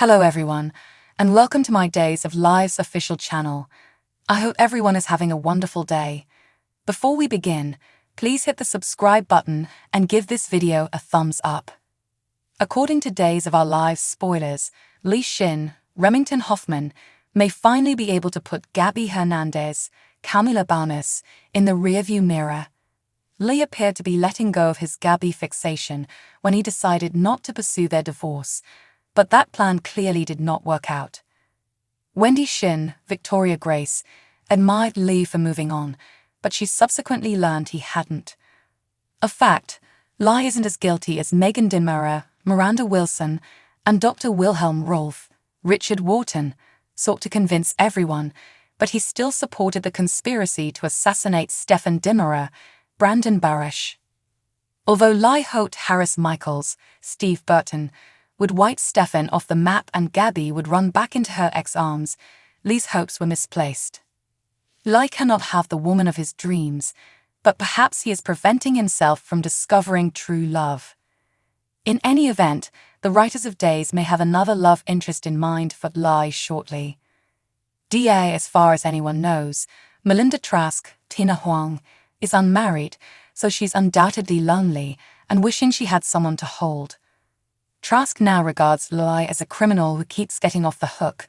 Hello everyone, and welcome to my Days of Lives official channel. I hope everyone is having a wonderful day. Before we begin, please hit the subscribe button and give this video a thumbs up. According to Days of Our Lives spoilers, Lee Shin, Remington Hoffman, may finally be able to put Gabby Hernandez, Camila Banus, in the rearview mirror. Lee appeared to be letting go of his Gabby fixation when he decided not to pursue their divorce, but that plan clearly did not work out. Wendy Shin, Victoria Grace, admired Lee for moving on, but she subsequently learned he hadn't. A fact, Lee isn't as guilty as Megan Dinmeyer, Miranda Wilson, and Dr. Wilhelm Rolf, Richard Wharton, sought to convince everyone, but he still supported the conspiracy to assassinate Stephen Dinmeyer, Brandon Barash. Although Lee hoped Harris Michaels, Steve Burton, would wipe Stefan off the map and Gabby would run back into her ex-arms, Lee's hopes were misplaced. Lee cannot have the woman of his dreams, but perhaps he is preventing himself from discovering true love. In any event, the writers of Days may have another love interest in mind for Lee shortly. As far as anyone knows, Melinda Trask, Tina Huang, is unmarried, so she's undoubtedly lonely and wishing she had someone to hold. Trask now regards Lee as a criminal who keeps getting off the hook,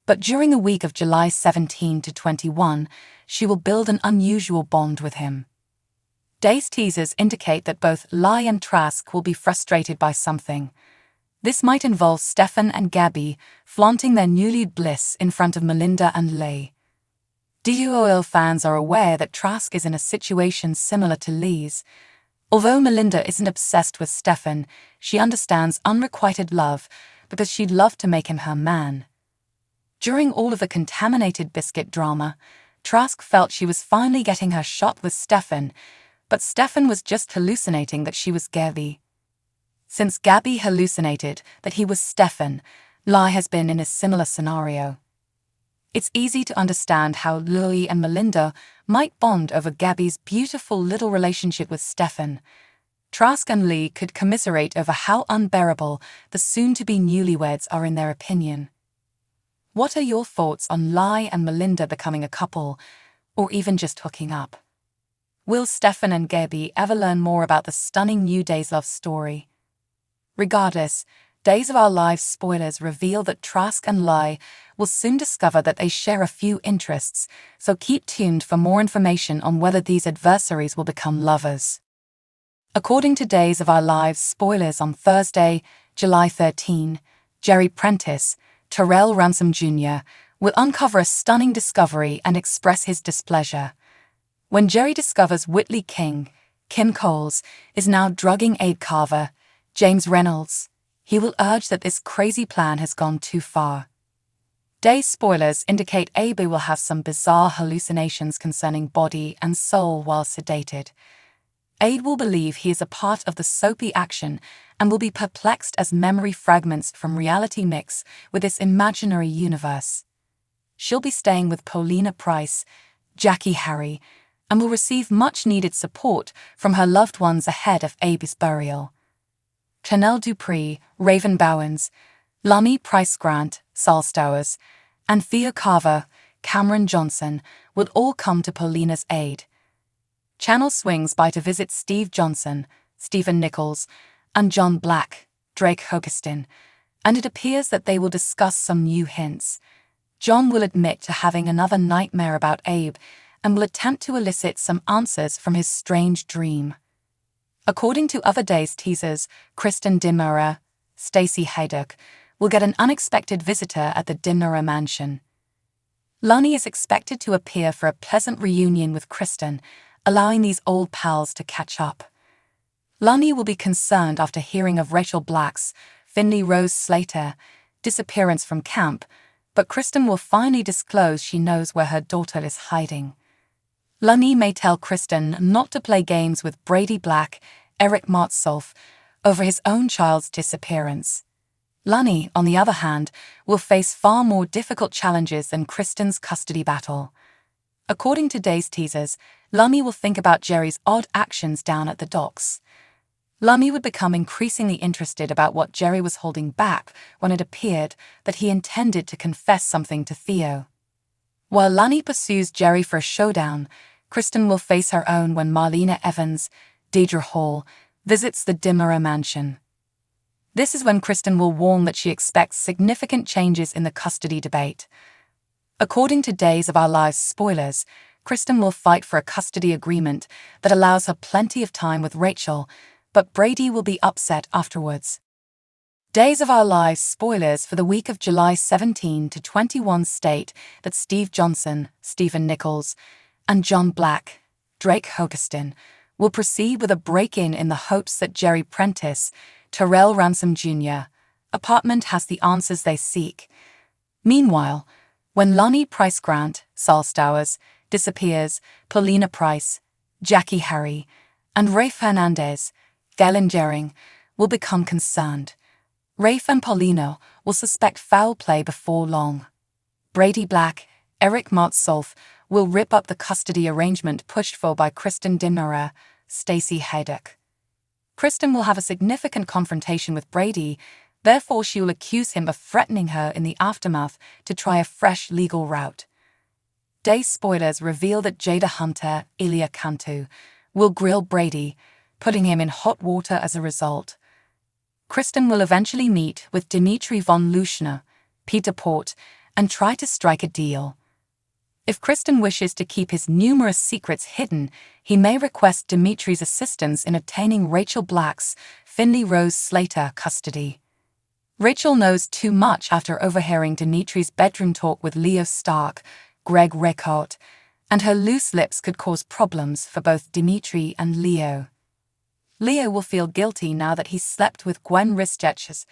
but during the week of July 17 to 21, she will build an unusual bond with him. Days teasers indicate that both Lee and Trask will be frustrated by something. This might involve Stefan and Gabby flaunting their newly bliss in front of Melinda and Lee. DUOL fans are aware that Trask is in a situation similar to Lee's. Although Melinda isn't obsessed with Stefan, she understands unrequited love because she'd love to make him her man. During all of the contaminated biscuit drama, Trask felt she was finally getting her shot with Stefan, but Stefan was just hallucinating that she was Gabby. Since Gabby hallucinated that he was Stefan, Lee has been in a similar scenario. It's easy to understand how Lee and Melinda might bond over Gabby's beautiful little relationship with Stefan. Trask and Lee could commiserate over how unbearable the soon-to-be newlyweds are in their opinion. What are your thoughts on Lee and Melinda becoming a couple, or even just hooking up? Will Stefan and Gabby ever learn more about the stunning new Days love story? Regardless, Days of Our Lives spoilers reveal that Trask and Lee will soon discover that they share a few interests, so keep tuned for more information on whether these adversaries will become lovers. According to Days of Our Lives spoilers on Thursday, July 13, Jerry Prentice, Terrell Ransom Jr., will uncover a stunning discovery and express his displeasure. When Jerry discovers Whitley King, Kim Coles, is now drugging Abe Carver, James Reynolds, he will urge that this crazy plan has gone too far. Days spoilers indicate Abe will have some bizarre hallucinations concerning body and soul while sedated. Abe will believe he is a part of the soapy action and will be perplexed as memory fragments from reality mix with this imaginary universe. She'll be staying with Paulina Price, Jackie Harry, and will receive much-needed support from her loved ones ahead of Abe's burial. Chanel Dupree, Raven Bowens, Lummy Price Grant, Saul Stowers, and Theo Carver, Cameron Johnson will all come to Paulina's aid. Channel swings by to visit Steve Johnson, Stephen Nichols, and John Black, Drake Hogestyn, and it appears that they will discuss some new hints. John will admit to having another nightmare about Abe and will attempt to elicit some answers from his strange dream. According to other Days teasers, Kristen Dinmeyer, Stacey Haydock, will get an unexpected visitor at the Dinmeyer mansion. Lonnie is expected to appear for a pleasant reunion with Kristen, allowing these old pals to catch up. Lonnie will be concerned after hearing of Rachel Black's, Finley Rose Slater, disappearance from camp, but Kristen will finally disclose she knows where her daughter is hiding. Lonnie may tell Kristen not to play games with Brady Black, Eric Martsolf, over his own child's disappearance. Lonnie, on the other hand, will face far more difficult challenges than Kristen's custody battle. According to Days teasers, Lonnie will think about Jerry's odd actions down at the docks. Lummy would become increasingly interested about what Jerry was holding back when it appeared that he intended to confess something to Theo. While Lani pursues Jerry for a showdown, Kristen will face her own when Marlena Evans, Deidre Hall, visits the Dimmerer mansion. This is when Kristen will warn that she expects significant changes in the custody debate. According to Days of Our Lives spoilers, Kristen will fight for a custody agreement that allows her plenty of time with Rachel, but Brady will be upset afterwards. Days of Our Lives spoilers for the week of July 17 to 21 state that Steve Johnson, Stephen Nichols, and John Black, Drake Hogestyn, will proceed with a break-in in the hopes that Jerry Prentice, Terrell Ransom Jr., apartment has the answers they seek. Meanwhile, when Lonnie Price Grant, Saul Stowers, disappears, Paulina Price, Jackie Harry, and Rafe Hernandez, Galen Jering, will become concerned. Rafe and Paulina will suspect foul play before long. Brady Black, Eric Martsolf will rip up the custody arrangement pushed for by Kristen Dimmerer, Stacey Haydock. Kristen will have a significant confrontation with Brady, therefore she will accuse him of threatening her in the aftermath to try a fresh legal route. Day spoilers reveal that Jada Hunter, Ilya Cantu, will grill Brady, putting him in hot water as a result. Kristen will eventually meet with Dimitri von Luschner, Peter Port, and try to strike a deal. If Kristen wishes to keep his numerous secrets hidden, he may request Dimitri's assistance in obtaining Rachel Black's, Finley Rose Slater, custody. Rachel knows too much after overhearing Dimitri's bedroom talk with Leo Stark, Greg Reichardt, and her loose lips could cause problems for both Dimitri and Leo. Leo will feel guilty now that he slept with Gwen Rischet's,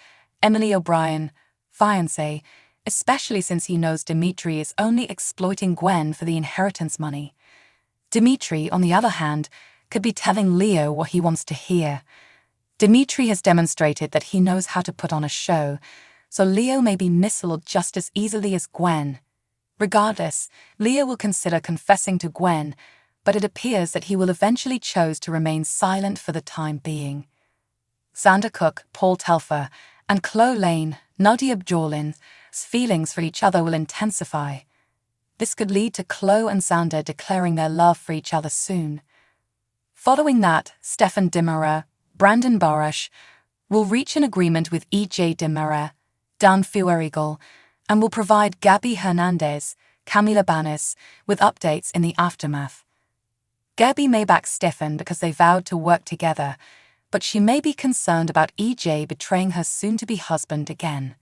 Emily O'Brien, fiancée, especially since he knows Dimitri is only exploiting Gwen for the inheritance money. Dimitri, on the other hand, could be telling Leo what he wants to hear. Dimitri has demonstrated that he knows how to put on a show, so Leo may be missiled just as easily as Gwen. Regardless, Leo will consider confessing to Gwen, but it appears that he will eventually choose to remain silent for the time being. Xander Cook, Paul Telfer, and Chloe Lane, Nadia Bjorlin's feelings for each other will intensify. This could lead to Chloe and Xander declaring their love for each other soon. Following that, Stefan Dimmerer, Brandon Barash, will reach an agreement with E.J. Dimmerer, Dan Fuerigel, and will provide Gabby Hernandez, Camila Banis, with updates in the aftermath. Gabby may back Stefan because they vowed to work together, but she may be concerned about E.J. betraying her soon-to-be husband again.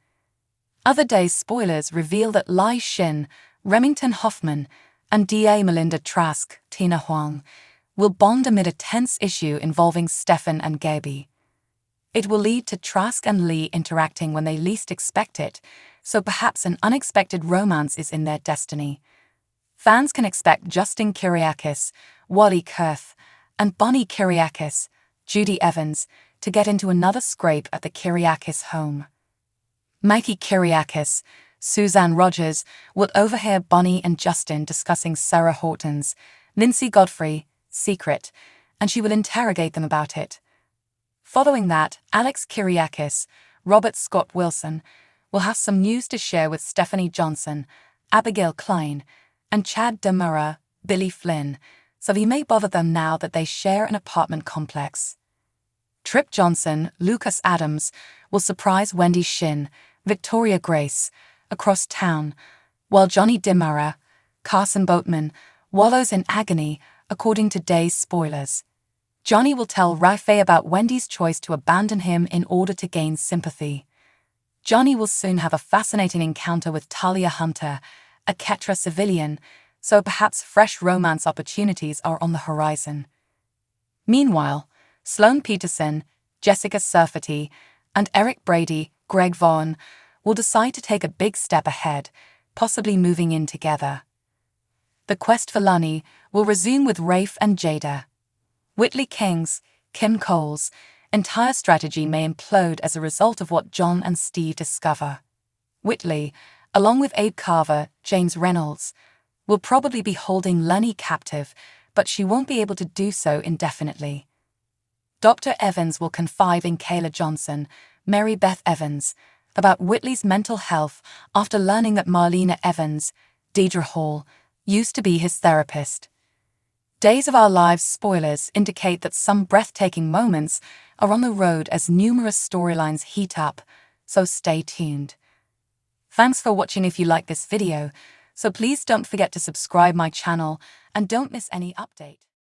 Other Days spoilers reveal that Lai Shin, Remington Hoffman, and D.A. Melinda Trask, Tina Huang, will bond amid a tense issue involving Stefan and Gabby. It will lead to Trask and Lee interacting when they least expect it, so perhaps an unexpected romance is in their destiny. Fans can expect Justin Kyriakis, Wally Kurth, and Bonnie Kyriakis, Judy Evans, to get into another scrape at the Kyriakis home. Mikey Kyriakis, Suzanne Rogers, will overhear Bonnie and Justin discussing Sarah Horton's, Lindsay Godfrey, secret, and she will interrogate them about it. Following that, Alex Kyriakis, Robert Scott Wilson, will have some news to share with Stephanie Johnson, Abigail Klein, and Chad Demura, Billy Flynn, so he may bother them now that they share an apartment complex. Trip Johnson, Lucas Adams, will surprise Wendy Shin, Victoria Grace, across town, while Johnny Dimara, Carson Boatman, wallows in agony, according to Days spoilers. Johnny will tell Rafe about Wendy's choice to abandon him in order to gain sympathy. Johnny will soon have a fascinating encounter with Talia Hunter, a Ketra civilian, so perhaps fresh romance opportunities are on the horizon. Meanwhile, Sloane Peterson, Jessica Surfety, and Eric Brady, Greg Vaughan, will decide to take a big step ahead, possibly moving in together. The quest for Lunny will resume with Rafe and Jada. Whitley King's, Kim Cole's, entire strategy may implode as a result of what John and Steve discover. Whitley, along with Abe Carver, James Reynolds, will probably be holding Lunny captive, but she won't be able to do so indefinitely. Dr. Evans will confide in Kayla Johnson, Mary Beth Evans, about Whitley's mental health after learning that Marlena Evans, Deidre Hall, used to be his therapist. Days of Our Lives spoilers indicate that some breathtaking moments are on the road as numerous storylines heat up, so stay tuned. Thanks for watching. If you like this video, so please don't forget to subscribe my channel and don't miss any update.